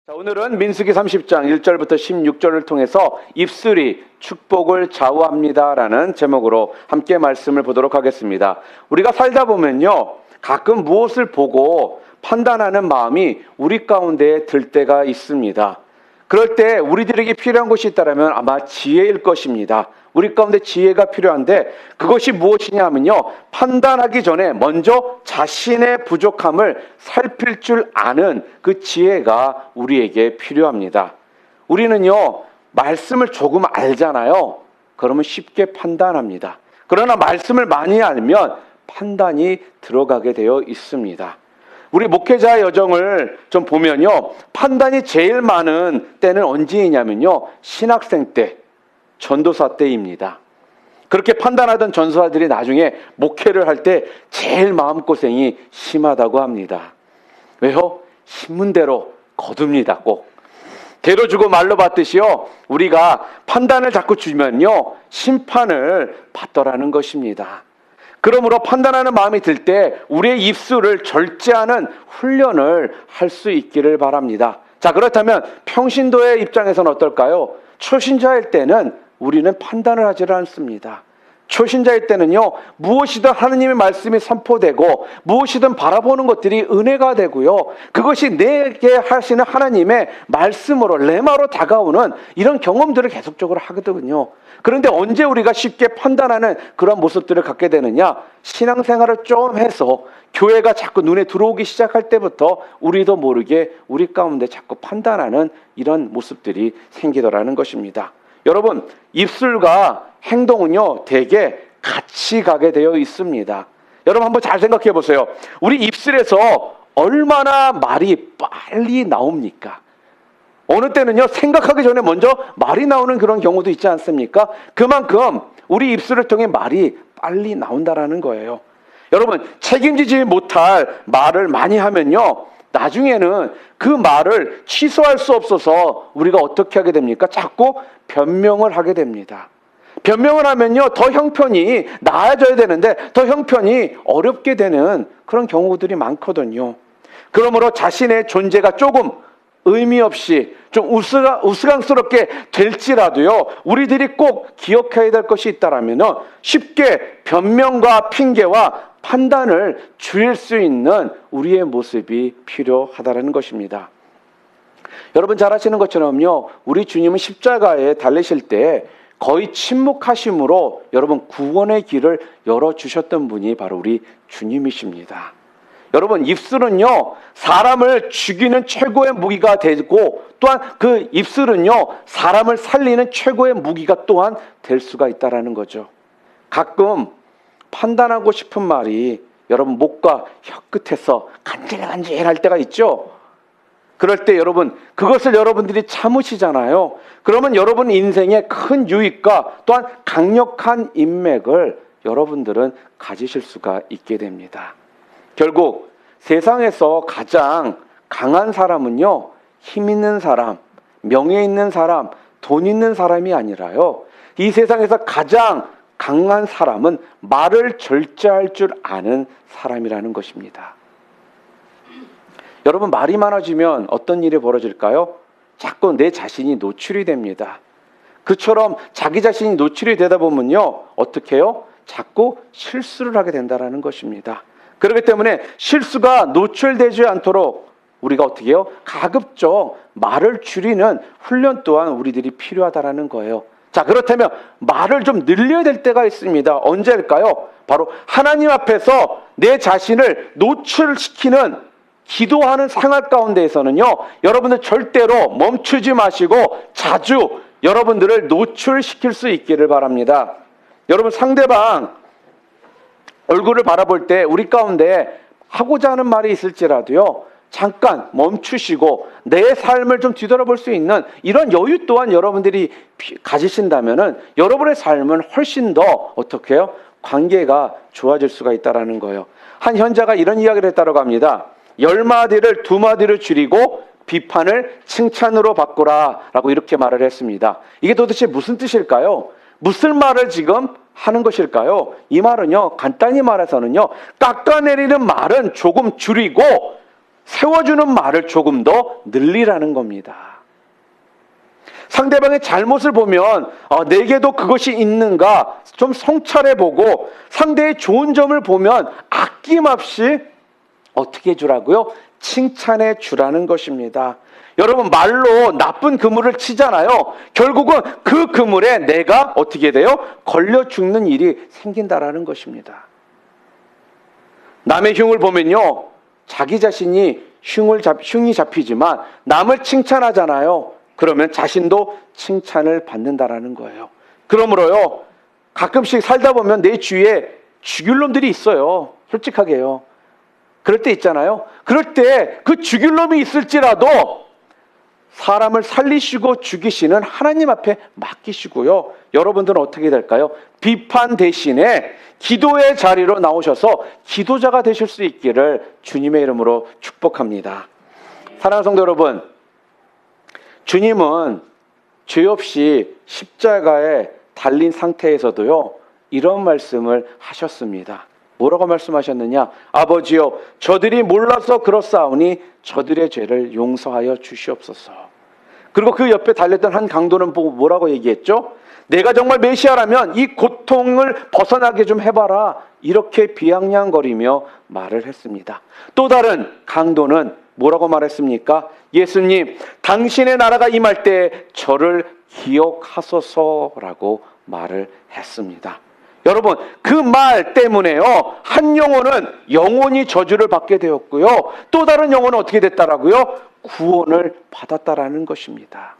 자, 오늘은 민수기 30장 1절부터 16절을 통해서 입술이 축복을 좌우합니다라는 제목으로 함께 말씀을 보도록 하겠습니다. 우리가 살다 보면요, 가끔 무엇을 보고 판단하는 마음이 우리 가운데 들 때가 있습니다. 그럴 때 우리들에게 필요한 것이 있다면 아마 지혜일 것입니다. 우리 가운데 지혜가 필요한데 그것이 무엇이냐 하면요, 판단하기 전에 먼저 자신의 부족함을 살필 줄 아는 그 지혜가 우리에게 필요합니다. 우리는요, 말씀을 조금 알잖아요. 그러면 쉽게 판단합니다. 그러나 말씀을 많이 알면 판단이 들어가게 되어 있습니다. 우리 목회자의 여정을 좀 보면요, 판단이 제일 많은 때는 언제이냐면요, 신학생 때, 전도사 때입니다. 그렇게 판단하던 전도사들이 나중에 목회를 할 때 제일 마음고생이 심하다고 합니다. 왜요? 신문대로 거둡니다. 꼭 대로 주고 말로 받듯이요, 우리가 판단을 자꾸 주면요, 심판을 받더라는 것입니다. 그러므로 판단하는 마음이 들 때 우리의 입술을 절제하는 훈련을 할 수 있기를 바랍니다. 자, 그렇다면 평신도의 입장에서는 어떨까요? 초신자일 때는 우리는 판단을 하지 않습니다. 초신자일 때는요, 무엇이든 하나님의 말씀이 선포되고 무엇이든 바라보는 것들이 은혜가 되고요, 그것이 내게 하시는 하나님의 말씀으로 레마로 다가오는 이런 경험들을 계속적으로 하거든요. 그런데 언제 우리가 쉽게 판단하는 그런 모습들을 갖게 되느냐? 신앙생활을 좀 해서 교회가 자꾸 눈에 들어오기 시작할 때부터 우리도 모르게 우리 가운데 자꾸 판단하는 이런 모습들이 생기더라는 것입니다. 여러분, 입술과 행동은요, 되게 같이 가게 되어 있습니다. 여러분, 한번 잘 생각해 보세요. 우리 입술에서 얼마나 말이 빨리 나옵니까? 어느 때는요, 생각하기 전에 먼저 말이 나오는 그런 경우도 있지 않습니까? 그만큼 우리 입술을 통해 말이 빨리 나온다라는 거예요. 여러분, 책임지지 못할 말을 많이 하면요, 나중에는 그 말을 취소할 수 없어서 우리가 어떻게 하게 됩니까? 자꾸 변명을 하게 됩니다. 변명을 하면요, 더 형편이 나아져야 되는데 더 형편이 어렵게 되는 그런 경우들이 많거든요. 그러므로 자신의 존재가 조금 의미 없이 좀 우스꽝스럽게 될지라도요, 우리들이 꼭 기억해야 될 것이 있다라면 쉽게 변명과 핑계와 판단을 줄일 수 있는 우리의 모습이 필요하다는 것입니다. 여러분 잘 아시는 것처럼요, 우리 주님은 십자가에 달리실 때 거의 침묵하심으로 여러분 구원의 길을 열어주셨던 분이 바로 우리 주님이십니다. 여러분, 입술은요, 사람을 죽이는 최고의 무기가 되고 또한 그 입술은요, 사람을 살리는 최고의 무기가 또한 될 수가 있다는 거죠. 가끔 판단하고 싶은 말이 여러분 목과 혀 끝에서 간질간질할 때가 있죠. 그럴 때 여러분, 그것을 여러분들이 참으시잖아요. 그러면 여러분 인생의 큰 유익과 또한 강력한 인맥을 여러분들은 가지실 수가 있게 됩니다. 결국 세상에서 가장 강한 사람은요, 힘 있는 사람, 명예 있는 사람, 돈 있는 사람이 아니라요, 이 세상에서 가장 강한 사람은 말을 절제할 줄 아는 사람이라는 것입니다. 여러분, 말이 많아지면 어떤 일이 벌어질까요? 자꾸 내 자신이 노출이 됩니다. 그처럼 자기 자신이 노출이 되다 보면요, 어떻게 해요? 자꾸 실수를 하게 된다는 것입니다. 그렇기 때문에 실수가 노출되지 않도록 우리가 어떻게 해요? 가급적 말을 줄이는 훈련 또한 우리들이 필요하다는 거예요. 자, 그렇다면 말을 좀 늘려야 될 때가 있습니다. 언제일까요? 바로 하나님 앞에서 내 자신을 노출시키는 기도하는 생활 가운데에서는요, 여러분들 절대로 멈추지 마시고 자주 여러분들을 노출시킬 수 있기를 바랍니다. 여러분, 상대방 얼굴을 바라볼 때 우리 가운데 하고자 하는 말이 있을지라도요, 잠깐 멈추시고 내 삶을 좀 뒤돌아볼 수 있는 이런 여유 또한 여러분들이 가지신다면은 여러분의 삶은 훨씬 더 어떻게 해요? 관계가 좋아질 수가 있다는 거예요. 한 현자가 이런 이야기를 했다고 합니다. 10마디를 2마디로 줄이고 비판을 칭찬으로 바꾸라 라고 이렇게 말을 했습니다. 이게 도대체 무슨 뜻일까요? 무슨 말을 지금 하는 것일까요? 이 말은요, 간단히 말해서는요, 깎아내리는 말은 조금 줄이고 세워주는 말을 조금 더 늘리라는 겁니다. 상대방의 잘못을 보면 내게도 그것이 있는가 좀 성찰해보고 상대의 좋은 점을 보면 아낌없이 어떻게 해주라고요? 칭찬해 주라는 것입니다. 여러분, 말로 나쁜 그물을 치잖아요. 결국은 그 그물에 내가 어떻게 돼요? 걸려 죽는 일이 생긴다라는 것입니다. 남의 흉을 보면요, 자기 자신이 흉이 잡히지만 남을 칭찬하잖아요. 그러면 자신도 칭찬을 받는다라는 거예요. 그러므로요, 가끔씩 살다 보면 내 주위에 죽일 놈들이 있어요. 솔직하게요. 그럴 때 있잖아요. 그럴 때 그 죽일 놈이 있을지라도 사람을 살리시고 죽이시는 하나님 앞에 맡기시고요. 여러분들은 어떻게 될까요? 비판 대신에 기도의 자리로 나오셔서 기도자가 되실 수 있기를 주님의 이름으로 축복합니다. 사랑하는 성도 여러분, 주님은 죄 없이 십자가에 달린 상태에서도요, 이런 말씀을 하셨습니다. 뭐라고 말씀하셨느냐? 아버지여, 저들이 몰라서 그렇사오니 저들의 죄를 용서하여 주시옵소서. 그리고 그 옆에 달렸던 한 강도는 보고 뭐라고 얘기했죠? 내가 정말 메시아라면 이 고통을 벗어나게 좀 해봐라. 이렇게 비아냥거리며 말을 했습니다. 또 다른 강도는 뭐라고 말했습니까? 예수님, 당신의 나라가 임할 때 저를 기억하소서라고 말을 했습니다. 여러분, 그 말 때문에요, 한 영혼은 영원히 저주를 받게 되었고요, 또 다른 영혼은 어떻게 됐다라고요? 구원을 받았다라는 것입니다.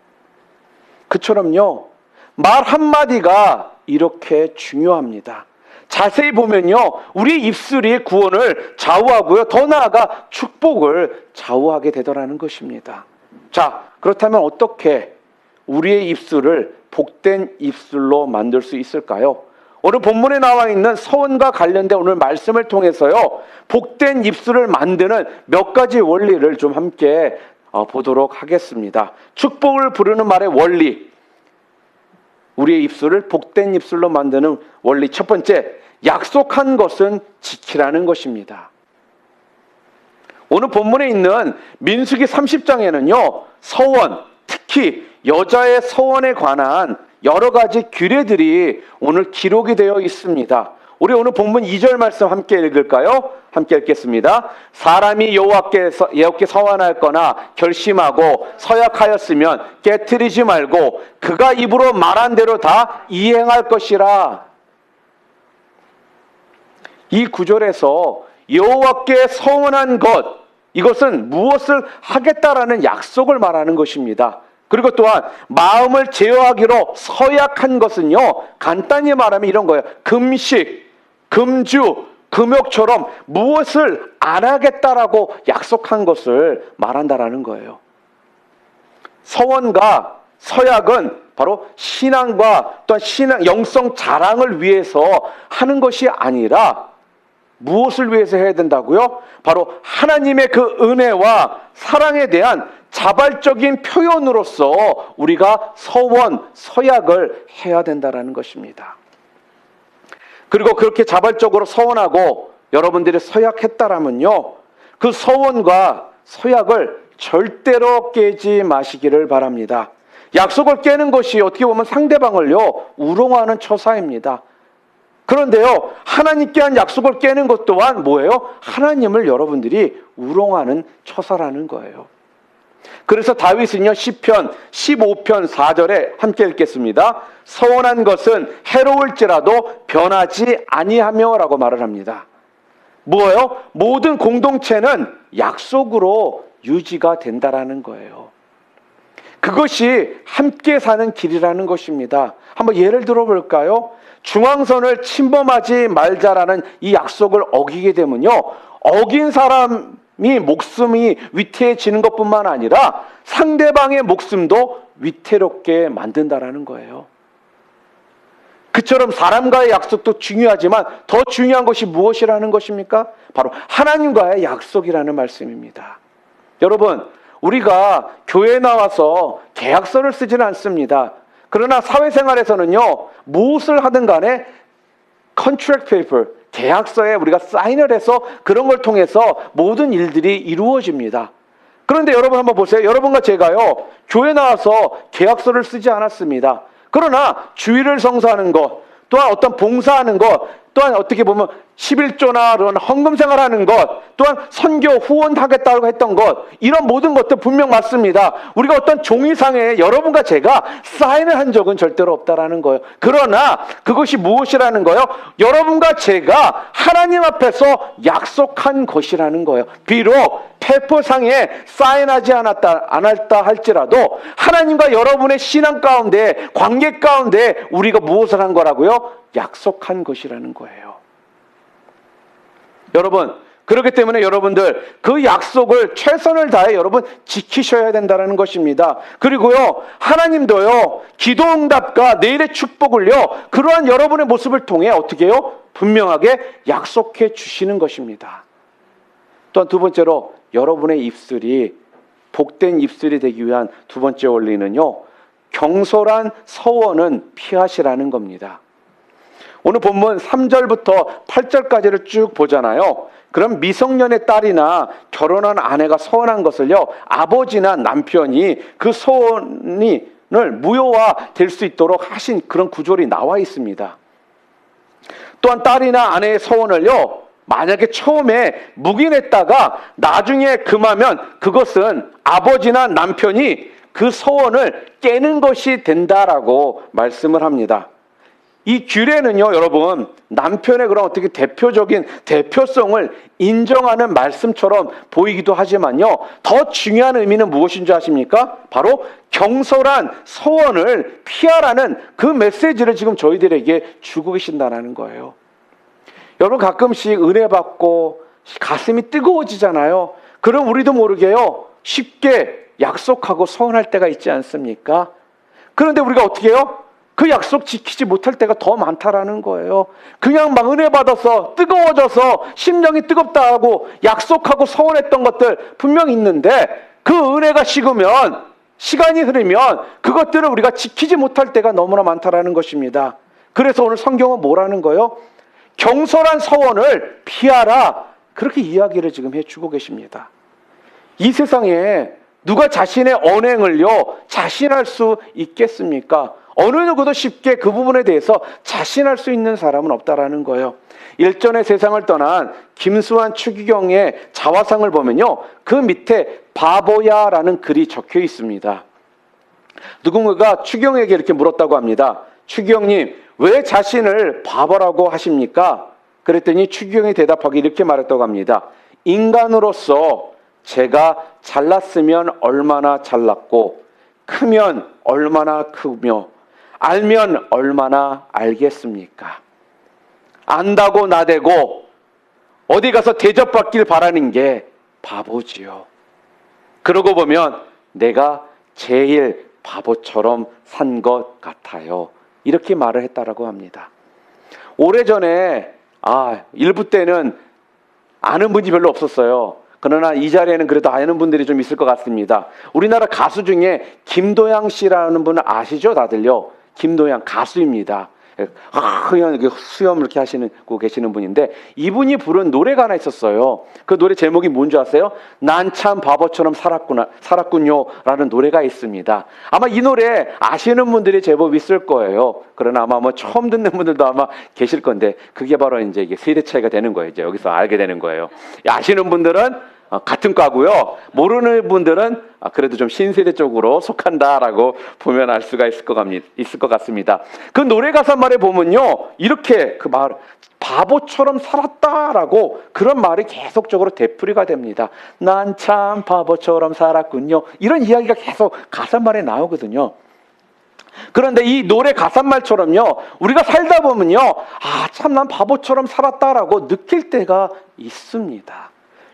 그처럼요, 말 한마디가 이렇게 중요합니다. 자세히 보면요, 우리 입술이 구원을 좌우하고요, 더 나아가 축복을 좌우하게 되더라는 것입니다. 자, 그렇다면 어떻게 우리의 입술을 복된 입술로 만들 수 있을까요? 오늘 본문에 나와 있는 서원과 관련된 오늘 말씀을 통해서요, 복된 입술을 만드는 몇 가지 원리를 좀 함께 보도록 하겠습니다. 축복을 부르는 말의 원리, 우리의 입술을 복된 입술로 만드는 원리. 첫 번째, 약속한 것은 지키라는 것입니다. 오늘 본문에 있는 민수기 30장에는요, 서원, 특히 여자의 서원에 관한 여러 가지 규례들이 오늘 기록이 되어 있습니다. 우리 오늘 본문 2절 말씀 함께 읽을까요? 함께 읽겠습니다. 사람이 여호와께 서원하였거나 결심하고 서약하였으면 깨트리지 말고 그가 입으로 말한 대로 다 이행할 것이라. 이 구절에서 여호와께 서원한 것, 이것은 무엇을 하겠다라는 약속을 말하는 것입니다. 그리고 또한 마음을 제어하기로 서약한 것은요, 간단히 말하면 이런 거예요. 금식, 금주, 금욕처럼 무엇을 안 하겠다라고 약속한 것을 말한다라는 거예요. 서원과 서약은 바로 신앙과 또한 영성 자랑을 위해서 하는 것이 아니라 무엇을 위해서 해야 된다고요? 바로 하나님의 그 은혜와 사랑에 대한 자발적인 표현으로서 우리가 서원, 서약을 해야 된다는 것입니다. 그리고 그렇게 자발적으로 서원하고 여러분들이 서약했다라면요, 그 서원과 서약을 절대로 깨지 마시기를 바랍니다. 약속을 깨는 것이 어떻게 보면 상대방을요, 우롱하는 처사입니다. 그런데요, 하나님께 한 약속을 깨는 것 또한 뭐예요? 하나님을 여러분들이 우롱하는 처사라는 거예요. 그래서 다윗은요, 시편 15편 4절에 함께 읽겠습니다. 서원한 것은 해로울지라도 변하지 아니하며 라고 말을 합니다. 뭐예요? 모든 공동체는 약속으로 유지가 된다라는 거예요. 그것이 함께 사는 길이라는 것입니다. 한번 예를 들어볼까요? 중앙선을 침범하지 말자라는 이 약속을 어기게 되면요, 어긴 사람이 목숨이 위태해지는 것뿐만 아니라 상대방의 목숨도 위태롭게 만든다라는 거예요. 그처럼 사람과의 약속도 중요하지만 더 중요한 것이 무엇이라는 것입니까? 바로 하나님과의 약속이라는 말씀입니다. 여러분, 우리가 교회에 나와서 계약서를 쓰지는 않습니다. 그러나 사회생활에서는요, 무엇을 하든 간에 contract paper, 계약서에 우리가 사인을 해서 그런 걸 통해서 모든 일들이 이루어집니다. 그런데 여러분 한번 보세요. 여러분과 제가요, 교회 나와서 계약서를 쓰지 않았습니다. 그러나 주일을 성수하는 것, 또한 어떤 봉사하는 것, 또한 어떻게 보면 11조나 그런 헌금 생활하는 것, 또한 선교 후원하겠다고 했던 것, 이런 모든 것들 분명 맞습니다. 우리가 어떤 종이상에 여러분과 제가 사인을 한 적은 절대로 없다라는 거예요. 그러나 그것이 무엇이라는 거예요? 여러분과 제가 하나님 앞에서 약속한 것이라는 거예요. 비록 페퍼상에 사인하지 않았다 할지라도 하나님과 여러분의 신앙 가운데, 관계 가운데 우리가 무엇을 한 거라고요? 약속한 것이라는 거예요. 여러분, 그렇기 때문에 여러분들 그 약속을 최선을 다해 여러분 지키셔야 된다는 것입니다. 그리고요, 하나님도요, 기도응답과 내일의 축복을요, 그러한 여러분의 모습을 통해 어떻게 해요? 분명하게 약속해 주시는 것입니다. 또한 두 번째로, 여러분의 입술이 복된 입술이 되기 위한 두 번째 원리는요, 경솔한 서원은 피하시라는 겁니다. 오늘 본문 3절부터 8절까지를 쭉 보잖아요. 그럼 미성년의 딸이나 결혼한 아내가 서원한 것을요, 아버지나 남편이 그 서원을 무효화될 수 있도록 하신 그런 구절이 나와 있습니다. 또한 딸이나 아내의 서원을요, 만약에 처음에 묵인했다가 나중에 금하면 그것은 아버지나 남편이 그 서원을 깨는 것이 된다라고 말씀을 합니다. 이 규례는요, 여러분, 남편의 그런 어떻게 대표적인 대표성을 인정하는 말씀처럼 보이기도 하지만요, 더 중요한 의미는 무엇인 줄 아십니까? 바로 경솔한 서원을 피하라는 그 메시지를 지금 저희들에게 주고 계신다는 거예요. 여러분, 가끔씩 은혜 받고 가슴이 뜨거워지잖아요. 그럼 우리도 모르게요, 쉽게 약속하고 서운할 때가 있지 않습니까? 그런데 우리가 어떻게 해요? 그 약속 지키지 못할 때가 더 많다라는 거예요. 그냥 막 은혜 받아서 뜨거워져서 심정이 뜨겁다 하고 약속하고 서운했던 것들 분명 있는데, 그 은혜가 식으면, 시간이 흐르면 그것들을 우리가 지키지 못할 때가 너무나 많다라는 것입니다. 그래서 오늘 성경은 뭐라는 거예요? 경솔한 서원을 피하라, 그렇게 이야기를 지금 해주고 계십니다. 이 세상에 누가 자신의 언행을요 자신할 수 있겠습니까? 어느 누구도 쉽게 그 부분에 대해서 자신할 수 있는 사람은 없다라는 거예요. 일전에 세상을 떠난 김수환 추기경의 자화상을 보면요, 그 밑에 바보야라는 글이 적혀 있습니다. 누군가가 추기경에게 이렇게 물었다고 합니다. 추기경님, 왜 자신을 바보라고 하십니까? 그랬더니 추기경이 대답하기 이렇게 말했다고 합니다. 인간으로서 제가 잘났으면 얼마나 잘났고, 크면 얼마나 크며, 알면 얼마나 알겠습니까? 안다고 나대고 어디 가서 대접받길 바라는 게 바보지요. 그러고 보면 내가 제일 바보처럼 산 것 같아요. 이렇게 말을 했다라고 합니다. 오래전에 일부 때는 아는 분이 별로 없었어요. 그러나 이 자리에는 그래도 아는 분들이 좀 있을 것 같습니다. 우리나라 가수 중에 김도양 씨라는 분을 아시죠? 다들요. 김도양 가수입니다. 그냥 수염 이렇게 하시고 계시는 분인데, 이분이 부른 노래가 하나 있었어요. 그 노래 제목이 뭔지 아세요? 난 참 바보처럼 살았군요 라는 노래가 있습니다. 아마 이 노래 아시는 분들이 제법 있을 거예요. 그러나 아마 처음 듣는 분들도 아마 계실 건데, 그게 바로 이제 이게 세대 차이가 되는 거예요. 이제 여기서 알게 되는 거예요. 아시는 분들은 같은 과고요. 모르는 분들은 그래도 좀 신세대 쪽으로 속한다라고 보면 알 수가 있을 것 같습니다. 그 노래 가사 말에 보면요, 이렇게 그 말, 바보처럼 살았다라고 그런 말이 계속적으로 되풀이가 됩니다. 난 참 바보처럼 살았군요. 이런 이야기가 계속 가사 말에 나오거든요. 그런데 이 노래 가사말처럼요, 우리가 살다 보면요, 참 난 바보처럼 살았다라고 느낄 때가 있습니다.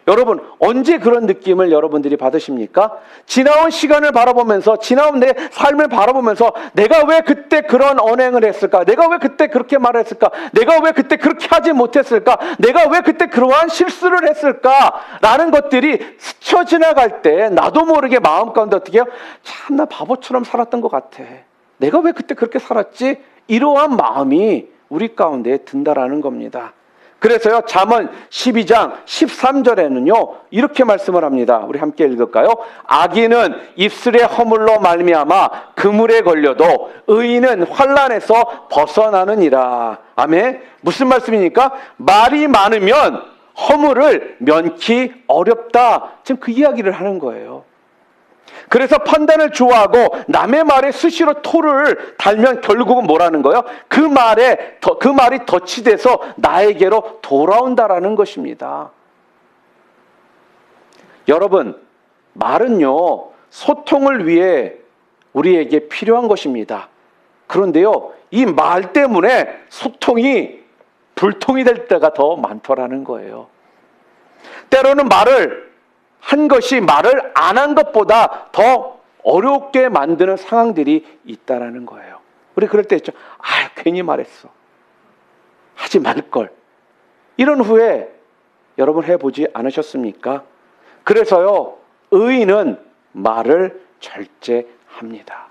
여러분, 언제 그런 느낌을 여러분들이 받으십니까? 지나온 시간을 바라보면서, 지나온 내 삶을 바라보면서 내가 왜 그때 그런 언행을 했을까? 내가 왜 그때 그렇게 말을 했을까? 내가 왜 그때 그렇게 하지 못했을까? 내가 왜 그때 그러한 실수를 했을까? 라는 것들이 스쳐 지나갈 때 나도 모르게 마음 가운데 어떻게 해요? 참, 나 바보처럼 살았던 것 같아. 내가 왜 그때 그렇게 살았지? 이러한 마음이 우리 가운데 든다라는 겁니다. 그래서요, 잠언 12장 13절에는요 이렇게 말씀을 합니다. 우리 함께 읽을까요? 악인은 입술의 허물로 말미암아 그물에 걸려도 의인은 환난에서 벗어나느니라. 아멘. 무슨 말씀입니까? 말이 많으면 허물을 면키 어렵다. 지금 그 이야기를 하는 거예요. 그래서 판단을 좋아하고 남의 말에 수시로 토를 달면 결국은 뭐라는 거예요? 그 말이 덫이 돼서 나에게로 돌아온다라는 것입니다. 여러분, 말은요, 소통을 위해 우리에게 필요한 것입니다. 그런데요, 이 말 때문에 소통이 불통이 될 때가 더 많더라는 거예요. 때로는 말을 한 것이 말을 안 한 것보다 더 어렵게 만드는 상황들이 있다라는 거예요. 우리 그럴 때 있죠. 괜히 말했어. 하지 말걸. 이런 후에 여러분 해보지 않으셨습니까? 그래서요, 의인은 말을 절제합니다.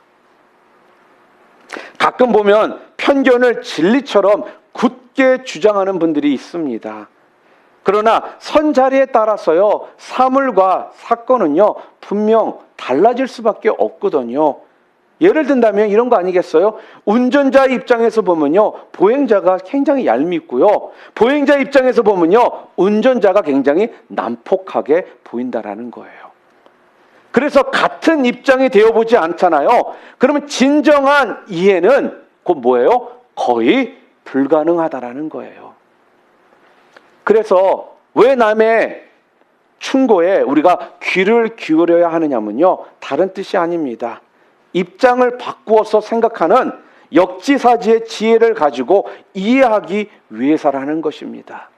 가끔 보면 편견을 진리처럼 굳게 주장하는 분들이 있습니다. 그러나 선자리에 따라서요, 사물과 사건은요, 분명 달라질 수밖에 없거든요. 예를 든다면 이런 거 아니겠어요? 운전자 입장에서 보면요, 보행자가 굉장히 얄밉고요, 보행자 입장에서 보면요, 운전자가 굉장히 난폭하게 보인다라는 거예요. 그래서 같은 입장이 되어보지 않잖아요. 그러면 진정한 이해는 곧 뭐예요? 거의 불가능하다라는 거예요. 그래서 왜 남의 충고에 우리가 귀를 기울여야 하느냐면요, 다른 뜻이 아닙니다. 입장을 바꾸어서 생각하는 역지사지의 지혜를 가지고 이해하기 위해서라는 것입니다.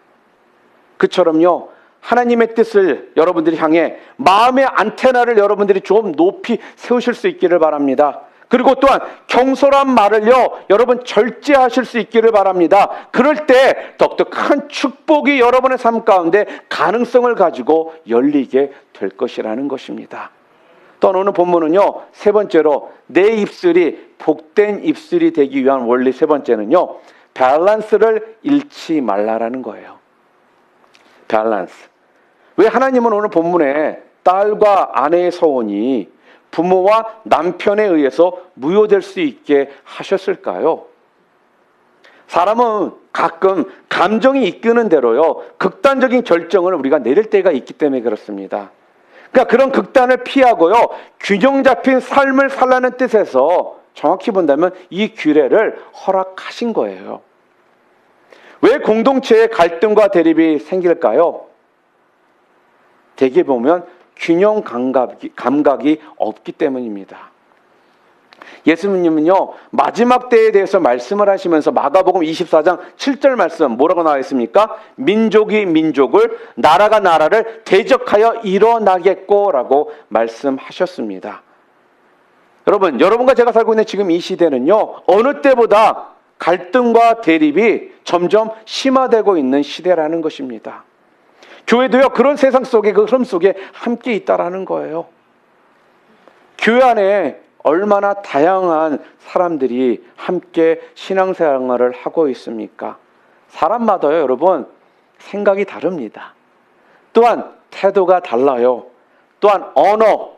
그처럼요, 하나님의 뜻을 여러분들이 향해 마음의 안테나를 여러분들이 좀 높이 세우실 수 있기를 바랍니다. 그리고 또한 경솔한 말을요, 여러분 절제하실 수 있기를 바랍니다. 그럴 때 더욱더 큰 축복이 여러분의 삶 가운데 가능성을 가지고 열리게 될 것이라는 것입니다. 또 오늘 본문은요, 세 번째로 내 입술이 복된 입술이 되기 위한 원리 세 번째는요, 밸런스를 잃지 말라라는 거예요. 밸런스. 왜 하나님은 오늘 본문에 딸과 아내의 서원이 부모와 남편에 의해서 무효될 수 있게 하셨을까요? 사람은 가끔 감정이 이끄는 대로요, 극단적인 결정을 우리가 내릴 때가 있기 때문에 그렇습니다. 그러니까 그런 극단을 피하고요, 균형 잡힌 삶을 살라는 뜻에서 정확히 본다면 이 규례를 허락하신 거예요. 왜 공동체에 갈등과 대립이 생길까요? 대개 보면 균형 감각이 없기 때문입니다. 예수님은요, 마지막 때에 대해서 말씀을 하시면서 마가복음 24장 7절 말씀 뭐라고 나와 있습니까? 민족이 민족을, 나라가 나라를 대적하여 일어나겠고라고 말씀하셨습니다. 여러분과 제가 살고 있는 지금 이 시대는요, 어느 때보다 갈등과 대립이 점점 심화되고 있는 시대라는 것입니다. 교회도요, 그런 세상 속에, 그 흐름 속에 함께 있다라는 거예요. 교회 안에 얼마나 다양한 사람들이 함께 신앙생활을 하고 있습니까? 사람마다요, 여러분, 생각이 다릅니다. 또한 태도가 달라요. 또한 언어,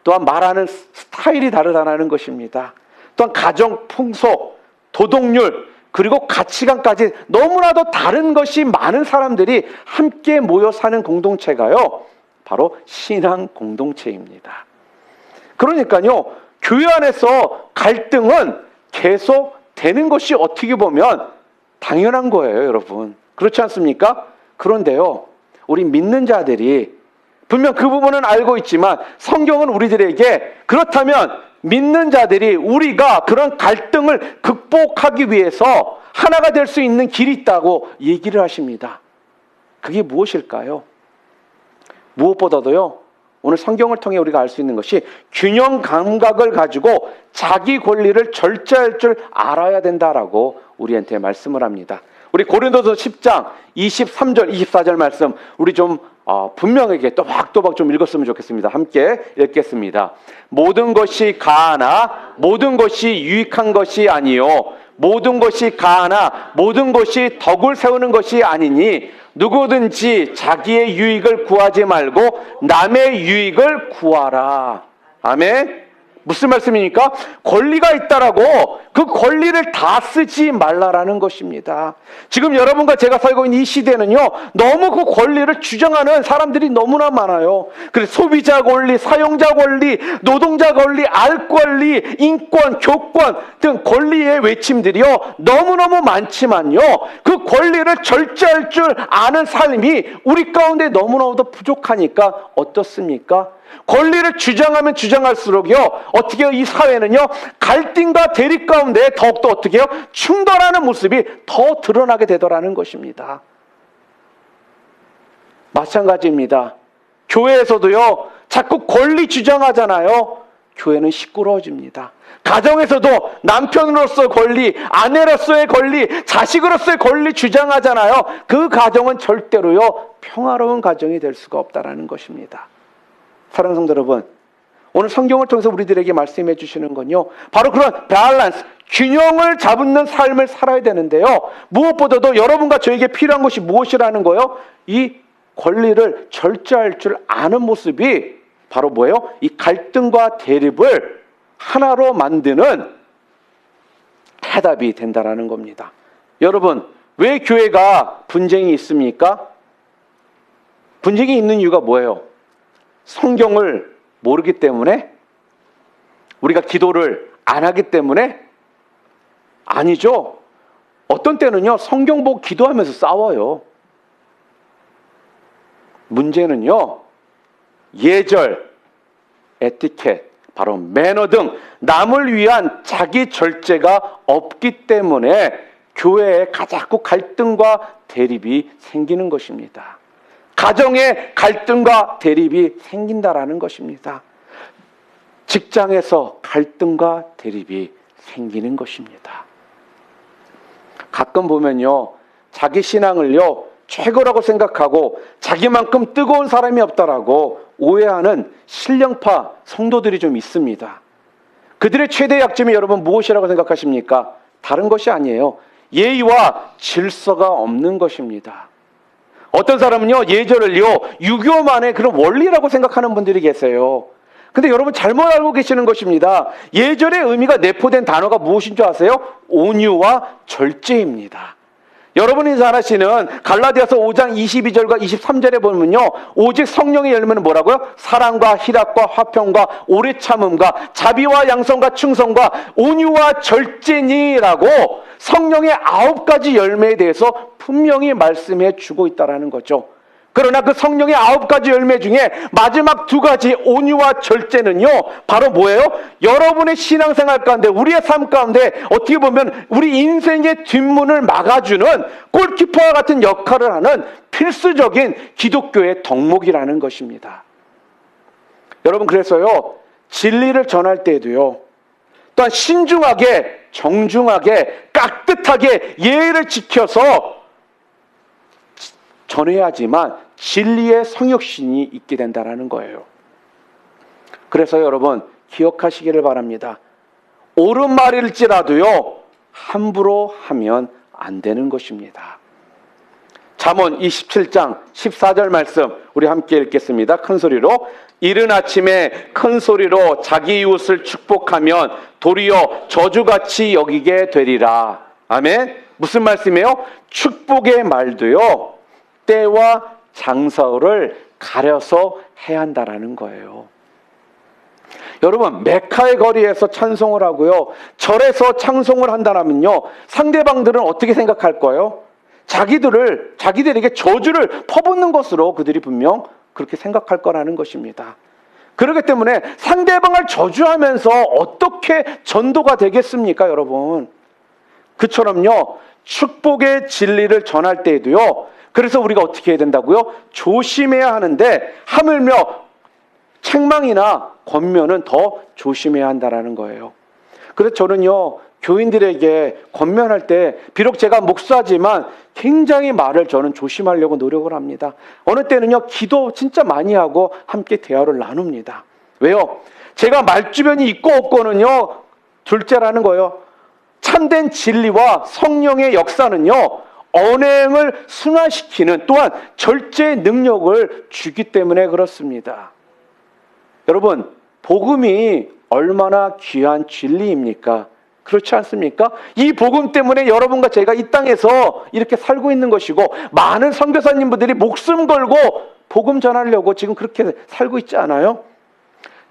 또한 말하는 스타일이 다르다는 것입니다. 또한 가정 풍속, 도덕률, 그리고 가치관까지 너무나도 다른 것이 많은 사람들이 함께 모여 사는 공동체가요, 바로 신앙 공동체입니다. 그러니까요, 교회 안에서 갈등은 계속 되는 것이 어떻게 보면 당연한 거예요, 여러분. 그렇지 않습니까? 그런데요, 우리 믿는 자들이 분명 그 부분은 알고 있지만 성경은 우리들에게 그렇다면 믿는 자들이 우리가 그런 갈등을 극복하기 위해서 하나가 될 수 있는 길이 있다고 얘기를 하십니다. 그게 무엇일까요? 무엇보다도요, 오늘 성경을 통해 우리가 알 수 있는 것이 균형 감각을 가지고 자기 권리를 절제할 줄 알아야 된다라고 우리한테 말씀을 합니다. 우리 고린도서 10장 23절 24절 말씀 우리 좀 분명하게 또박또박 좀 읽었으면 좋겠습니다. 함께 읽겠습니다. 모든 것이 가하나 모든 것이 유익한 것이 아니요 모든 것이 가하나 모든 것이 덕을 세우는 것이 아니니 누구든지 자기의 유익을 구하지 말고 남의 유익을 구하라. 아멘. 무슨 말씀입니까? 권리가 있다라고 그 권리를 다 쓰지 말라라는 것입니다. 지금 여러분과 제가 살고 있는 이 시대는요, 너무 그 권리를 주장하는 사람들이 너무나 많아요. 그래서 소비자 권리, 사용자 권리, 노동자 권리, 알 권리, 인권, 교권 등 권리의 외침들이요, 너무너무 많지만요, 그 권리를 절제할 줄 아는 삶이 우리 가운데 너무나도 부족하니까 어떻습니까? 권리를 주장하면 주장할수록요, 어떻게 해요? 이 사회는요, 갈등과 대립 가운데 더욱더 어떻게 해요? 충돌하는 모습이 더 드러나게 되더라는 것입니다. 마찬가지입니다. 교회에서도요, 자꾸 권리 주장하잖아요. 교회는 시끄러워집니다. 가정에서도 남편으로서 권리, 아내로서의 권리, 자식으로서의 권리 주장하잖아요. 그 가정은 절대로요, 평화로운 가정이 될 수가 없다라는 것입니다. 사랑하는 성도 여러분, 오늘 성경을 통해서 우리들에게 말씀해 주시는 건요, 바로 그런 밸런스, 균형을 잡는 삶을 살아야 되는데요, 무엇보다도 여러분과 저에게 필요한 것이 무엇이라는 거예요? 이 권리를 절제할 줄 아는 모습이 바로 뭐예요? 이 갈등과 대립을 하나로 만드는 해답이 된다라는 겁니다. 여러분, 왜 교회가 분쟁이 있습니까? 분쟁이 있는 이유가 뭐예요? 성경을 모르기 때문에? 우리가 기도를 안 하기 때문에? 아니죠. 어떤 때는요, 성경 보고 기도하면서 싸워요. 문제는요, 예절, 에티켓, 바로 매너 등 남을 위한 자기 절제가 없기 때문에 교회에 자꾸 갈등과 대립이 생기는 것입니다. 가정에 갈등과 대립이 생긴다라는 것입니다. 직장에서 갈등과 대립이 생기는 것입니다. 가끔 보면요, 자기 신앙을요, 최고라고 생각하고 자기만큼 뜨거운 사람이 없다라고 오해하는 신령파 성도들이 좀 있습니다. 그들의 최대 약점이 여러분 무엇이라고 생각하십니까? 다른 것이 아니에요. 예의와 질서가 없는 것입니다. 어떤 사람은요, 예절을요, 유교만의 그런 원리라고 생각하는 분들이 계세요. 근데 여러분 잘못 알고 계시는 것입니다. 예절의 의미가 내포된 단어가 무엇인 줄 아세요? 온유와 절제입니다. 여러분이 잘 아시는 갈라디아서 5장 22절과 23절에 보면요, 오직 성령의 열매는 뭐라고요? 사랑과 희락과 화평과 오래 참음과 자비와 양성과 충성과 온유와 절제니라고 성령의 9가지 열매에 대해서 분명히 말씀해 주고 있다는 거죠. 그러나 그 성령의 9가지 열매 중에 마지막 2가지 온유와 절제는요, 바로 뭐예요? 여러분의 신앙생활 가운데, 우리의 삶 가운데 어떻게 보면 우리 인생의 뒷문을 막아주는 골키퍼와 같은 역할을 하는 필수적인 기독교의 덕목이라는 것입니다. 여러분, 그래서요, 진리를 전할 때에도요, 또한 신중하게, 정중하게, 깍듯하게 예의를 지켜서 전해야지만 진리의 성육신이 있게 된다는 거예요. 그래서 여러분, 기억하시기를 바랍니다. 옳은 말일지라도요, 함부로 하면 안 되는 것입니다. 잠언 27장 14절 말씀 우리 함께 읽겠습니다. 큰 소리로. 이른 아침에 큰 소리로 자기 이웃을 축복하면 도리어 저주같이 여기게 되리라. 아멘. 무슨 말씀이에요? 축복의 말도요, 때와 장소를 가려서 해야 한다라는 거예요. 여러분, 메카의 거리에서 찬송을 하고요, 절에서 찬송을 한다면요, 상대방들은 어떻게 생각할 거예요? 자기들에게 저주를 퍼붓는 것으로 그들이 분명 그렇게 생각할 거라는 것입니다. 그렇기 때문에 상대방을 저주하면서 어떻게 전도가 되겠습니까, 여러분? 그처럼요, 축복의 진리를 전할 때에도요, 그래서 우리가 어떻게 해야 된다고요? 조심해야 하는데, 하물며 책망이나 권면은 더 조심해야 한다는 거예요. 그래서 저는요, 교인들에게 권면할 때 비록 제가 목사지만 굉장히 말을 저는 조심하려고 노력을 합니다. 어느 때는요, 기도 진짜 많이 하고 함께 대화를 나눕니다. 왜요? 제가 말주변이 있고 없고는요, 둘째라는 거예요. 참된 진리와 성령의 역사는요, 언행을 순화시키는 또한 절제의 능력을 주기 때문에 그렇습니다. 여러분, 복음이 얼마나 귀한 진리입니까? 그렇지 않습니까? 이 복음 때문에 여러분과 제가 이 땅에서 이렇게 살고 있는 것이고, 많은 선교사님들이 목숨 걸고 복음 전하려고 지금 그렇게 살고 있지 않아요?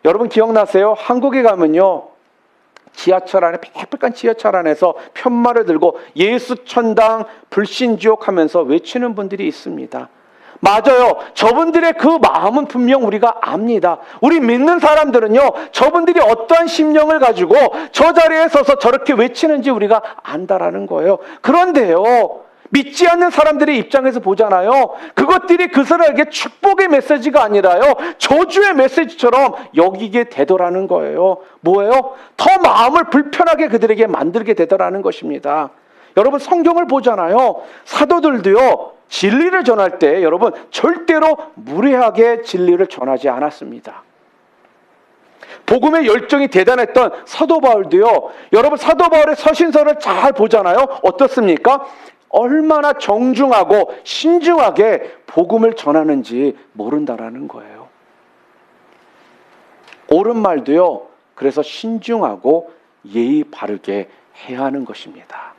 여러분 기억나세요? 한국에 가면요, 지하철 안에, 빽빽한 지하철 안에서 편말을 들고 예수 천당 불신지옥 하면서 외치는 분들이 있습니다. 맞아요. 저분들의 그 마음은 분명 우리가 압니다. 우리 믿는 사람들은요, 저분들이 어떠한 심령을 가지고 저 자리에 서서 저렇게 외치는지 우리가 안다라는 거예요. 그런데요, 믿지 않는 사람들의 입장에서 보잖아요. 그것들이 그 사람에게 축복의 메시지가 아니라요, 저주의 메시지처럼 여기게 되더라는 거예요. 뭐예요? 더 마음을 불편하게 그들에게 만들게 되더라는 것입니다. 여러분, 성경을 보잖아요. 사도들도요, 진리를 전할 때 여러분 절대로 무례하게 진리를 전하지 않았습니다. 복음의 열정이 대단했던 사도 바울도요, 여러분 사도 바울의 서신서를 잘 보잖아요. 어떻습니까? 얼마나 정중하고 신중하게 복음을 전하는지 모른다라는 거예요. 옳은 말도요, 그래서 신중하고 예의 바르게 해야 하는 것입니다.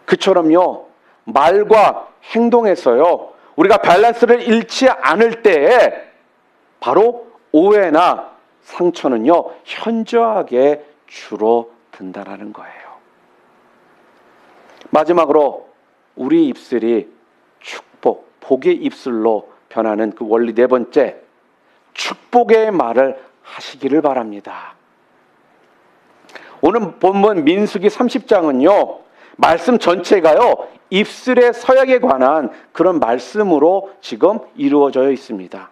그처럼요, 말과 행동에서요, 우리가 밸런스를 잃지 않을 때에 바로 오해나 상처는요, 현저하게 줄어든다는 거예요. 마지막으로 우리 입술이 축복, 복의 입술로 변하는 그 원리 네 번째, 축복의 말을 하시기를 바랍니다. 오늘 본문 민수기 30장은요, 말씀 전체가요, 입술의 서약에 관한 그런 말씀으로 지금 이루어져 있습니다.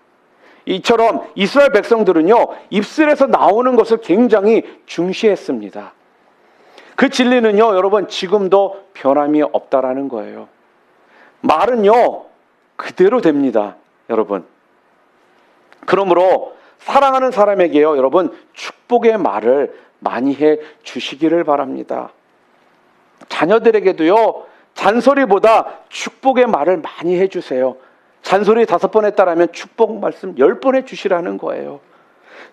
이처럼 이스라엘 백성들은요, 입술에서 나오는 것을 굉장히 중시했습니다. 그 진리는요, 여러분 지금도 변함이 없다라는 거예요. 말은요, 그대로 됩니다, 여러분. 그러므로 사랑하는 사람에게요, 여러분 축복의 말을 많이 해 주시기를 바랍니다. 자녀들에게도요, 잔소리보다 축복의 말을 많이 해주세요. 잔소리 5번 했다라면 축복 말씀 10번 해주시라는 거예요.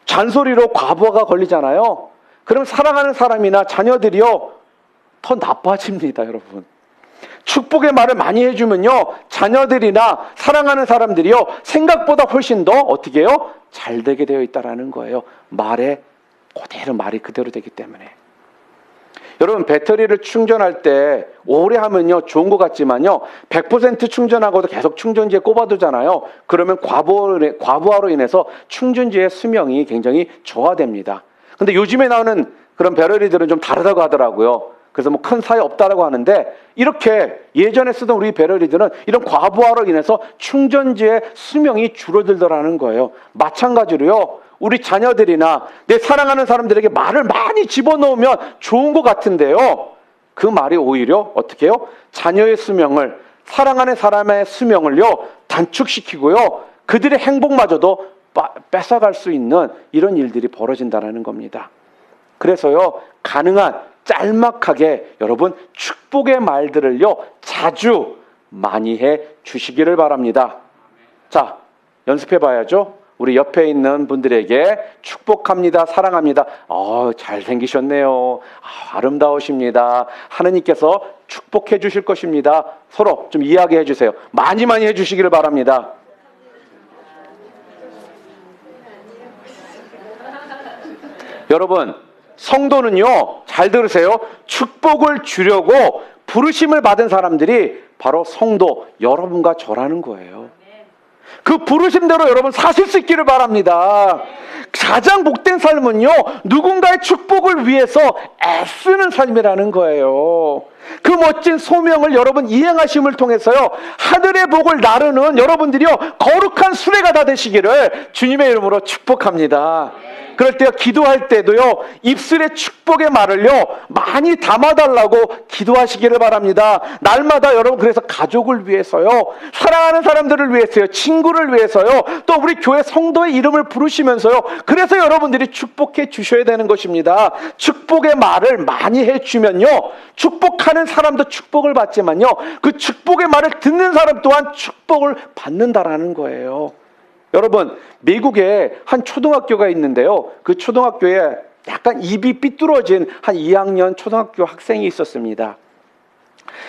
잔소리로 과부하가 걸리잖아요. 그럼 사랑하는 사람이나 자녀들이요, 더 나빠집니다, 여러분. 축복의 말을 많이 해주면요, 자녀들이나 사랑하는 사람들이요, 생각보다 훨씬 더 어떻게 해요? 잘 되게 되어 있다라는 거예요. 말이 그대로 되기 때문에. 여러분, 배터리를 충전할 때 오래 하면요 좋은 것 같지만요, 100% 충전하고도 계속 충전지에 꼽아두잖아요. 그러면 과부하로 인해서 충전지의 수명이 굉장히 저하됩니다. 근데 요즘에 나오는 그런 배터리들은 좀 다르다고 하더라고요. 그래서 뭐 큰 사이 없다라고 하는데, 이렇게 예전에 쓰던 우리 배터리들은 이런 과부하로 인해서 충전지의 수명이 줄어들더라는 거예요. 마찬가지로요, 우리 자녀들이나 내 사랑하는 사람들에게 말을 많이 집어넣으면 좋은 것 같은데요, 그 말이 오히려 어떻게 해요? 자녀의 수명을, 사랑하는 사람의 수명을요 단축시키고요, 그들의 행복마저도 뺏어갈 수 있는 이런 일들이 벌어진다는 겁니다. 그래서요, 가능한 짤막하게 여러분 축복의 말들을요 자주 많이 해 주시기를 바랍니다. 자, 연습해 봐야죠. 우리 옆에 있는 분들에게 축복합니다, 사랑합니다, 잘생기셨네요, 아름다우십니다, 하느님께서 축복해 주실 것입니다, 서로 좀 이야기해 주세요. 많이 해 주시기를 바랍니다. 여러분, 성도는요, 잘 들으세요, 축복을 주려고 부르심을 받은 사람들이 바로 성도 여러분과 저라는 거예요. 그 부르심대로 여러분 사실 수 있기를 바랍니다. 가장 복된 삶은요, 누군가의 축복을 위해서 애쓰는 삶이라는 거예요. 그 멋진 소명을 여러분 이행하심을 통해서요, 하늘의 복을 나르는 여러분들이요 거룩한 수레가 다 되시기를 주님의 이름으로 축복합니다. 그럴 때 기도할 때도요, 입술에 축복의 말을요 많이 담아달라고 기도하시기를 바랍니다. 날마다 여러분, 그래서 가족을 위해서요, 사랑하는 사람들을 위해서요, 친구를 위해서요, 또 우리 교회 성도의 이름을 부르시면서요, 그렇게 그래서 여러분들이 축복해 주셔야 되는 것입니다. 축복의 말을 많이 해주면요, 축복하는 사람도 축복을 받지만요, 그 축복의 말을 듣는 사람 또한 축복을 받는다라는 거예요. 여러분, 미국에 한 초등학교가 있는데요, 그 초등학교에 약간 입이 삐뚤어진 한 2학년 초등학교 학생이 있었습니다.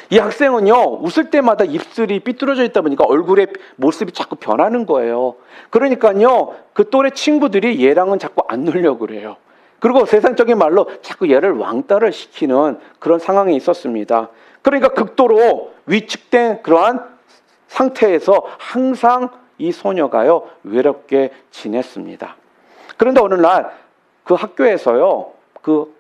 이 학생은요, 웃을 때마다 입술이 삐뚤어져 있다 보니까 얼굴의 모습이 자꾸 변하는 거예요. 그러니까요, 그 또래 친구들이 얘랑은 자꾸 안 놀려고 그래요. 그리고 세상적인 말로 자꾸 얘를 왕따를 시키는 그런 상황이 있었습니다. 그러니까 극도로 위축된 그러한 상태에서 항상 이 소녀가요, 외롭게 지냈습니다. 그런데 어느 날 그 학교에서요, 그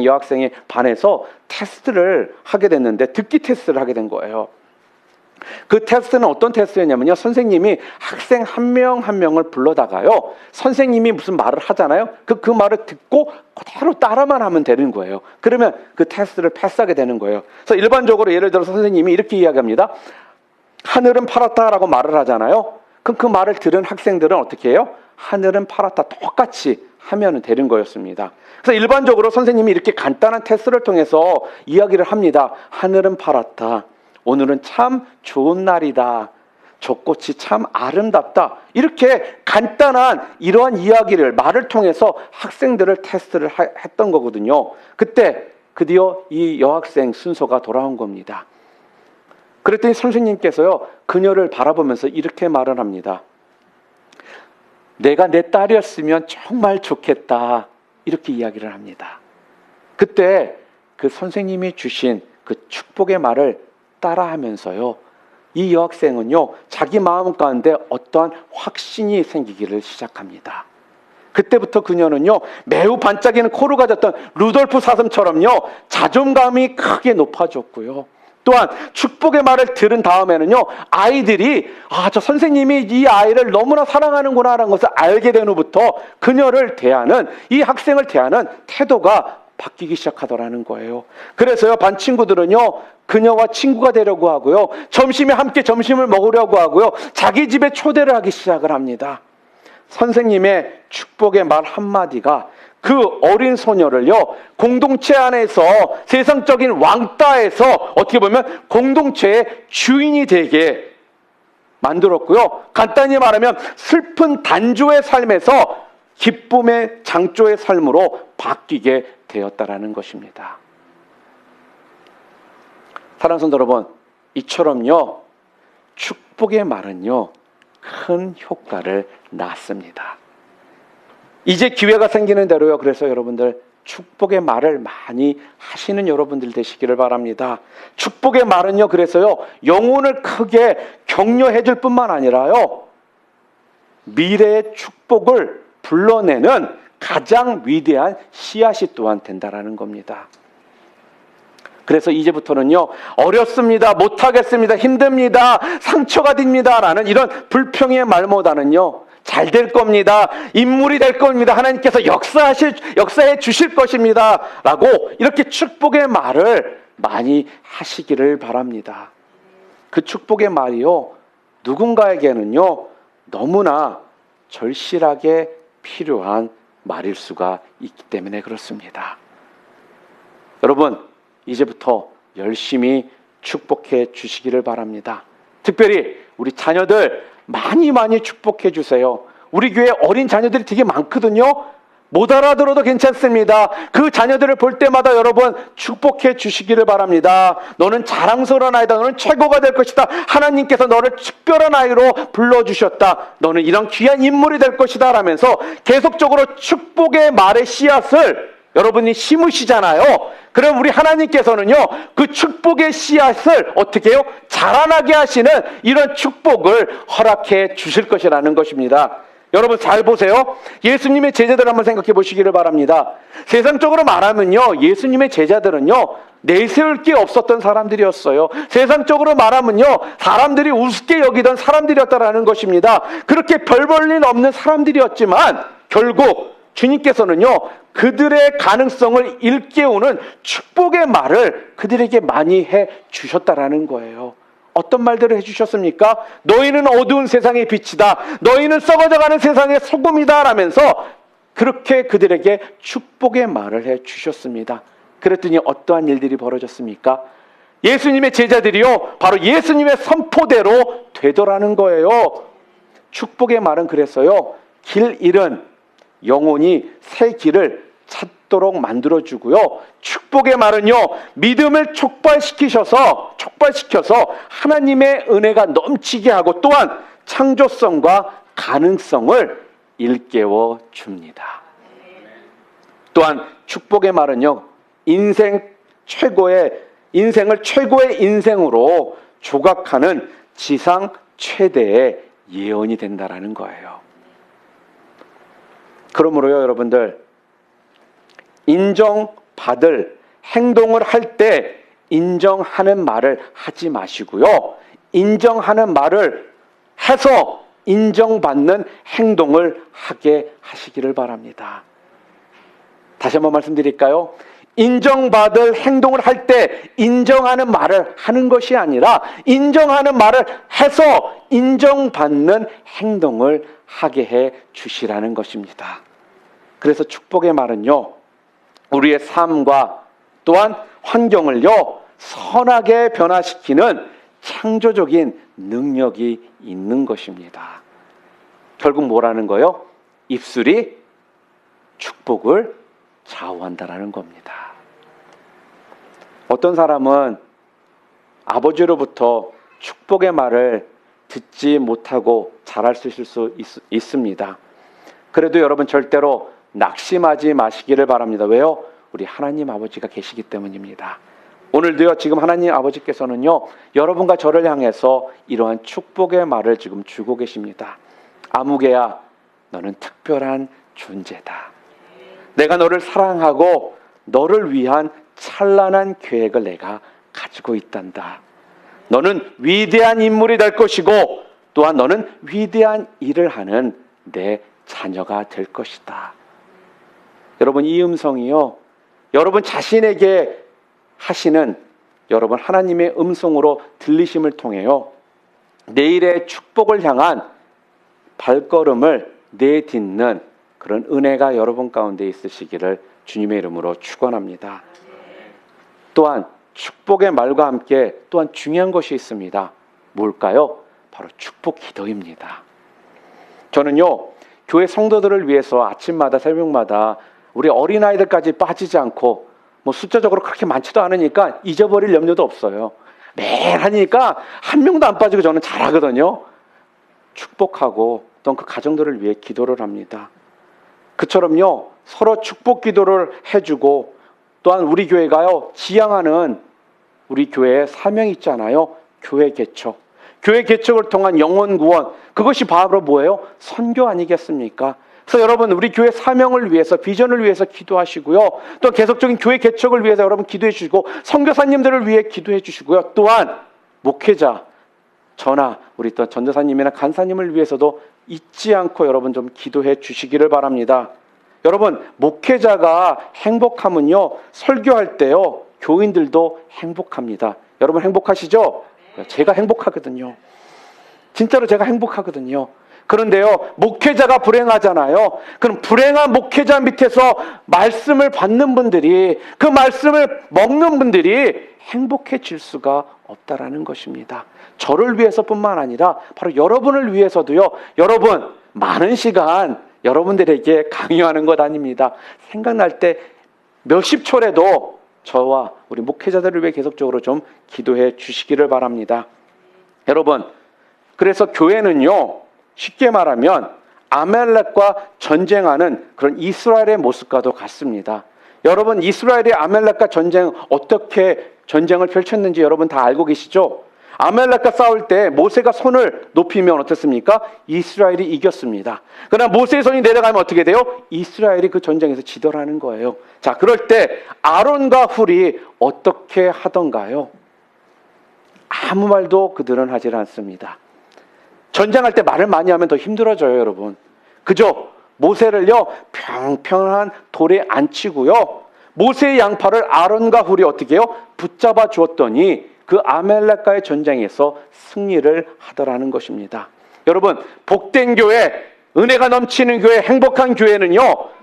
여학생이 반에서 테스트를 하게 됐는데, 듣기 테스트를 하게 된 거예요. 그 테스트는 어떤 테스트였냐면요, 선생님이 학생 한 명 한 명을 불러다가요, 선생님이 무슨 말을 하잖아요. 그 말을 듣고 그대로 따라만 하면 되는 거예요. 그러면 그 테스트를 패스하게 되는 거예요. 그래서 일반적으로 예를 들어서 선생님이 이렇게 이야기합니다. 하늘은 파랗다라고 말을 하잖아요. 그럼 그 말을 들은 학생들은 어떻게 해요? 하늘은 파랗다 똑같이 하면 되는 거였습니다. 그래서 일반적으로 선생님이 이렇게 간단한 테스트를 통해서 이야기를 합니다. 하늘은 파랗다. 오늘은 참 좋은 날이다. 저 꽃이 참 아름답다. 이렇게 간단한 이러한 이야기를, 말을 통해서 학생들을 테스트를 했던 거거든요. 그때 드디어 이 여학생 순서가 돌아온 겁니다. 그랬더니 선생님께서요, 그녀를 바라보면서 이렇게 말을 합니다. 내가 내 딸이었으면 정말 좋겠다. 이렇게 이야기를 합니다. 그때 그 선생님이 주신 그 축복의 말을 따라하면서요, 이 여학생은요, 자기 마음 가운데 어떠한 확신이 생기기를 시작합니다. 그때부터 그녀는요, 매우 반짝이는 코를 가졌던 루돌프 사슴처럼요, 자존감이 크게 높아졌고요. 또한 축복의 말을 들은 다음에는요, 아이들이 저 선생님이 이 아이를 너무나 사랑하는구나라는 것을 알게 된 후부터 그녀를 대하는, 이 학생을 대하는 태도가 바뀌기 시작하더라는 거예요. 그래서요, 반 친구들은요, 그녀와 친구가 되려고 하고요, 점심에 함께 점심을 먹으려고 하고요, 자기 집에 초대를 하기 시작을 합니다. 선생님의 축복의 말 한마디가 그 어린 소녀를요, 공동체 안에서 세상적인 왕따에서 어떻게 보면 공동체의 주인이 되게 만들었고요. 간단히 말하면 슬픈 단조의 삶에서 기쁨의 장조의 삶으로 바뀌게 되었다라는 것입니다. 사랑하는 성도 여러분, 이처럼요, 축복의 말은요, 큰 효과를 낳습니다. 이제 기회가 생기는 대로요, 그래서 여러분들 축복의 말을 많이 하시는 여러분들 되시기를 바랍니다. 축복의 말은요, 그래서요, 영혼을 크게 격려해 줄 뿐만 아니라요, 미래의 축복을 불러내는 가장 위대한 씨앗이 또한 된다라는 겁니다. 그래서 이제부터는요, 어렵습니다, 못하겠습니다, 힘듭니다, 상처가 됩니다 라는 이런 불평의 말보다는요, 잘 될 겁니다, 인물이 될 겁니다, 하나님께서 역사해 주실 것입니다 라고 이렇게 축복의 말을 많이 하시기를 바랍니다. 그 축복의 말이요, 누군가에게는요, 너무나 절실하게 필요한 말일 수가 있기 때문에 그렇습니다. 여러분, 이제부터 열심히 축복해 주시기를 바랍니다. 특별히 우리 자녀들 많이 축복해 주세요. 우리 교회 어린 자녀들이 되게 많거든요. 못 알아들어도 괜찮습니다. 그 자녀들을 볼 때마다 여러분 축복해 주시기를 바랍니다. 너는 자랑스러운 아이다. 너는 최고가 될 것이다. 하나님께서 너를 특별한 아이로 불러주셨다. 너는 이런 귀한 인물이 될 것이다 라면서 계속적으로 축복의 말의 씨앗을 여러분이 심으시잖아요. 그럼 우리 하나님께서는요, 그 축복의 씨앗을 어떻게 해요? 자라나게 하시는 이런 축복을 허락해 주실 것이라는 것입니다. 여러분 잘 보세요. 예수님의 제자들 한번 생각해 보시기를 바랍니다. 세상적으로 말하면요, 예수님의 제자들은요, 내세울 게 없었던 사람들이었어요. 세상적으로 말하면요, 사람들이 우습게 여기던 사람들이었다라는 것입니다. 그렇게 별 볼 일 없는 사람들이었지만 결국 주님께서는요, 그들의 가능성을 일깨우는 축복의 말을 그들에게 많이 해 주셨다라는 거예요. 어떤 말들을 해주셨습니까? 너희는 어두운 세상의 빛이다. 너희는 썩어져가는 세상의 소금이다 라면서 그렇게 그들에게 축복의 말을 해주셨습니다. 그랬더니 어떠한 일들이 벌어졌습니까? 예수님의 제자들이요, 바로 예수님의 선포대로 되더라는 거예요. 축복의 말은 그래서요, 길 잃은 영혼이 새 길을 찾도록 만들어주고요, 축복의 말은요, 믿음을 촉발시켜서 하나님의 은혜가 넘치게 하고 또한 창조성과 가능성을 일깨워 줍니다. 또한 축복의 말은요, 인생을 최고의 인생으로 조각하는 지상 최대의 예언이 된다라는 거예요. 그러므로요, 여러분들, 인정받을 행동을 할 때 인정하는 말을 하지 마시고요, 인정하는 말을 해서 인정받는 행동을 하게 하시기를 바랍니다. 다시 한번 말씀드릴까요? 인정받을 행동을 할 때 인정하는 말을 하는 것이 아니라 인정하는 말을 해서 인정받는 행동을 하게 해 주시라는 것입니다. 그래서 축복의 말은요, 우리의 삶과 또한 환경을요, 선하게 변화시키는 창조적인 능력이 있는 것입니다. 결국 뭐라는 거요? 입술이 축복을 좌우한다라는 겁니다. 어떤 사람은 아버지로부터 축복의 말을 듣지 못하고 자랄 수 있을 수 있습니다. 그래도 여러분 절대로 낙심하지 마시기를 바랍니다. 왜요? 우리 하나님 아버지가 계시기 때문입니다. 오늘도요, 지금 하나님 아버지께서는요, 여러분과 저를 향해서 이러한 축복의 말을 지금 주고 계십니다. 아무개야, 너는 특별한 존재다. 내가 너를 사랑하고 너를 위한 찬란한 계획을 내가 가지고 있단다. 너는 위대한 인물이 될 것이고 또한 너는 위대한 일을 하는 내 자녀가 될 것이다. 여러분, 이 음성이요, 여러분 자신에게 하시는 여러분 하나님의 음성으로 들리심을 통해요, 내일의 축복을 향한 발걸음을 내딛는 그런 은혜가 여러분 가운데 있으시기를 주님의 이름으로 축원합니다. 또한 축복의 말과 함께 또한 중요한 것이 있습니다. 뭘까요? 바로 축복 기도입니다. 저는요, 교회 성도들을 위해서 아침마다 새벽마다 우리 어린아이들까지 빠지지 않고 숫자적으로 그렇게 많지도 않으니까 잊어버릴 염려도 없어요. 매일 하니까 한 명도 안 빠지고 저는 잘하거든요. 축복하고 또한 그 가정들을 위해 기도를 합니다. 그처럼요, 서로 축복 기도를 해주고 또한 우리 교회가요, 지향하는 우리 교회의 사명이 있잖아요. 교회 개척. 교회 개척을 통한 영혼 구원, 그것이 바로 뭐예요? 선교 아니겠습니까? 그래서 여러분, 우리 교회 사명을 위해서, 비전을 위해서 기도하시고요, 또 계속적인 교회 개척을 위해서 여러분 기도해 주시고, 선교사님들을 위해 기도해 주시고요, 또한 목회자, 저나 우리 또 전도사님이나 간사님을 위해서도 잊지 않고 여러분 좀 기도해 주시기를 바랍니다. 여러분, 목회자가 행복하면요, 설교할 때요, 교인들도 행복합니다. 여러분 행복하시죠? 제가 행복하거든요. 진짜로 제가 행복하거든요. 그런데요, 목회자가 불행하잖아요. 그럼 불행한 목회자 밑에서 말씀을 받는 분들이, 그 말씀을 먹는 분들이 행복해질 수가 없다라는 것입니다. 저를 위해서뿐만 아니라 바로 여러분을 위해서도요, 여러분 많은 시간 여러분들에게 강요하는 것 아닙니다. 생각날 때 몇십 초라도 저와 우리 목회자들을 위해 계속적으로 좀 기도해 주시기를 바랍니다. 여러분, 그래서 교회는요, 쉽게 말하면 아멜렉과 전쟁하는 그런 이스라엘의 모습과도 같습니다. 여러분, 이스라엘이 아멜렉과 어떻게 전쟁을 펼쳤는지 여러분 다 알고 계시죠? 아멜렉과 싸울 때 모세가 손을 높이면 어떻습니까? 이스라엘이 이겼습니다. 그러나 모세의 손이 내려가면 어떻게 돼요? 이스라엘이 그 전쟁에서 지더라는 거예요. 자, 그럴 때 아론과 훌이 어떻게 하던가요? 아무 말도 그들은 하지 않습니다. 전쟁할 때 말을 많이 하면 더 힘들어져요, 여러분. 그죠? 모세를요, 평평한 돌에 앉히고요, 모세의 양팔을 아론과 훌이 어떻게 해요? 붙잡아 주었더니 그 아말렉과의 전쟁에서 승리를 하더라는 것입니다. 여러분, 복된 교회, 은혜가 넘치는 교회, 행복한 교회는요,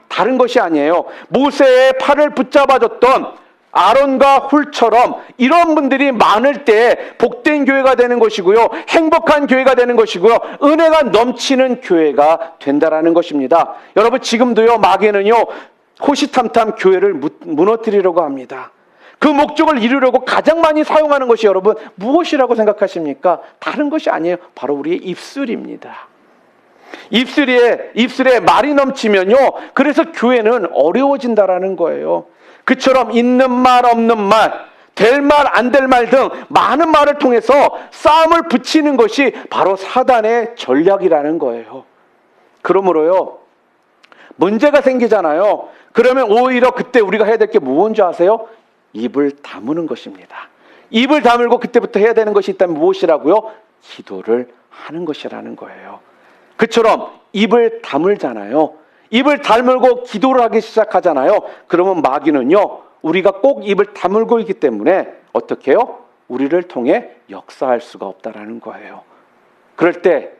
다른 것이 아니에요. 모세의 팔을 붙잡아줬던 아론과 훌처럼 이런 분들이 많을 때 복된 교회가 되는 것이고요, 행복한 교회가 되는 것이고요, 은혜가 넘치는 교회가 된다라는 것입니다. 여러분, 지금도요, 마귀는요, 호시탐탐 교회를 무너뜨리려고 합니다. 그 목적을 이루려고 가장 많이 사용하는 것이 여러분 무엇이라고 생각하십니까? 다른 것이 아니에요. 바로 우리의 입술입니다. 입술에 말이 넘치면요, 그래서 교회는 어려워진다라는 거예요. 그처럼 있는 말 없는 말, 될 말 안 될 말 등 많은 말을 통해서 싸움을 붙이는 것이 바로 사단의 전략이라는 거예요. 그러므로요, 문제가 생기잖아요. 그러면 오히려 그때 우리가 해야 될 게 무엇인지 아세요? 입을 다무는 것입니다. 입을 다물고 그때부터 해야 되는 것이 있다면 무엇이라고요? 기도를 하는 것이라는 거예요. 그처럼 입을 다물잖아요. 입을 다물고 기도를 하기 시작하잖아요. 그러면 마귀는요, 우리가 꼭 입을 다물고 있기 때문에 어떻게 해요? 우리를 통해 역사할 수가 없다라는 거예요. 그럴 때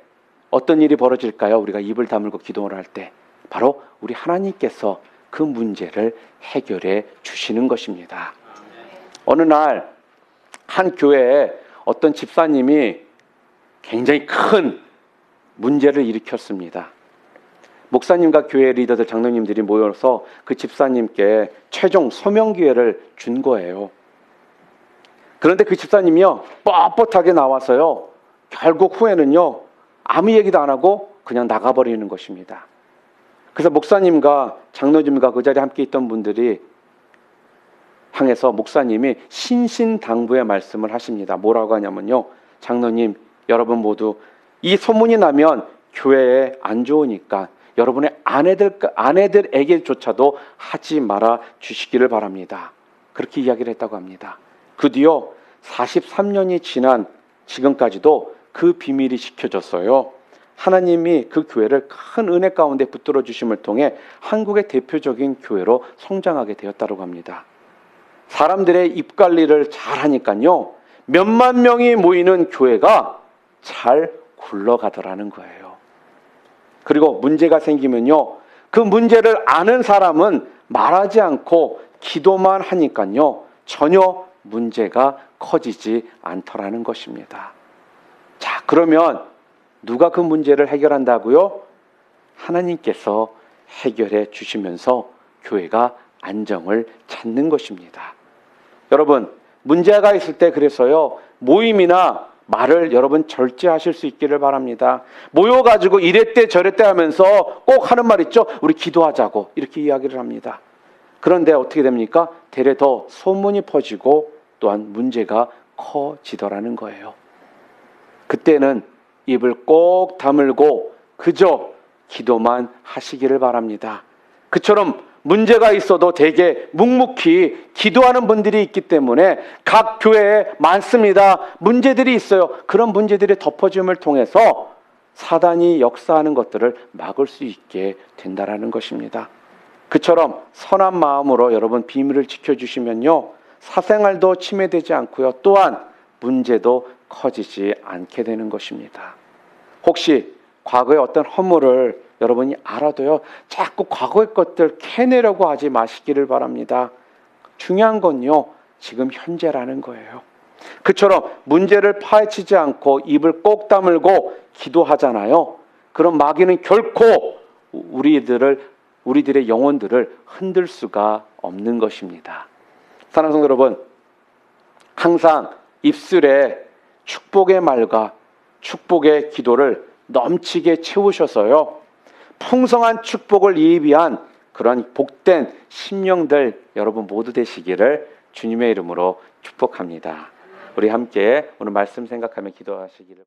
어떤 일이 벌어질까요? 우리가 입을 다물고 기도를 할 때 바로 우리 하나님께서 그 문제를 해결해 주시는 것입니다. 어느 날 한 교회에 어떤 집사님이 굉장히 큰 문제를 일으켰습니다. 목사님과 교회 리더들, 장로님들이 모여서 그 집사님께 최종 소명 기회를 준 거예요. 그런데 그 집사님이요, 뻣뻣하게 나와서요, 결국 후에는요, 아무 얘기도 안 하고 그냥 나가버리는 것입니다. 그래서 목사님과 장로님과 그 자리에 함께 있던 분들이 향해서 목사님이 신신당부의 말씀을 하십니다. 뭐라고 하냐면요, 장로님, 여러분 모두 이 소문이 나면 교회에 안 좋으니까 여러분의 아내들에게조차도 하지 말아 주시기를 바랍니다. 그렇게 이야기를 했다고 합니다. 그 뒤로 43년이 지난 지금까지도 그 비밀이 지켜졌어요. 하나님이 그 교회를 큰 은혜 가운데 붙들어 주심을 통해 한국의 대표적인 교회로 성장하게 되었다고 합니다. 사람들의 입 관리를 잘 하니까요, 몇만 명이 모이는 교회가 잘 굴러가더라는 거예요. 그리고 문제가 생기면요, 그 문제를 아는 사람은 말하지 않고 기도만 하니까요, 전혀 문제가 커지지 않더라는 것입니다. 자, 그러면 누가 그 문제를 해결한다고요? 하나님께서 해결해 주시면서 교회가 안정을 찾는 것입니다. 여러분, 문제가 있을 때 그래서요, 모임이나 말을 여러분 절제하실 수 있기를 바랍니다. 모여가지고 이랬대 저랬대 하면서 꼭 하는 말 있죠? 우리 기도하자고 이렇게 이야기를 합니다. 그런데 어떻게 됩니까? 대래 더 소문이 퍼지고 또한 문제가 커지더라는 거예요. 그때는 입을 꼭 다물고 그저 기도만 하시기를 바랍니다. 그처럼 문제가 있어도 대개 묵묵히 기도하는 분들이 있기 때문에 각 교회에 많습니다. 문제들이 있어요. 그런 문제들이 덮어짐을 통해서 사단이 역사하는 것들을 막을 수 있게 된다라는 것입니다. 그처럼 선한 마음으로 여러분 비밀을 지켜주시면요, 사생활도 침해되지 않고요, 또한 문제도 커지지 않게 되는 것입니다. 혹시 과거의 어떤 허물을 여러분이 알아도요, 자꾸 과거의 것들 캐내려고 하지 마시기를 바랍니다. 중요한 건요, 지금 현재라는 거예요. 그처럼 문제를 파헤치지 않고 입을 꼭 다물고 기도하잖아요. 그럼 마귀는 결코 우리들의 영혼들을 흔들 수가 없는 것입니다. 사랑하는 성도 여러분, 항상 입술에 축복의 말과 축복의 기도를 넘치게 채우셔서요, 풍성한 축복을 예비한 그런 복된 심령들 여러분 모두 되시기를 주님의 이름으로 축복합니다. 우리 함께 오늘 말씀 생각하며 기도하시기를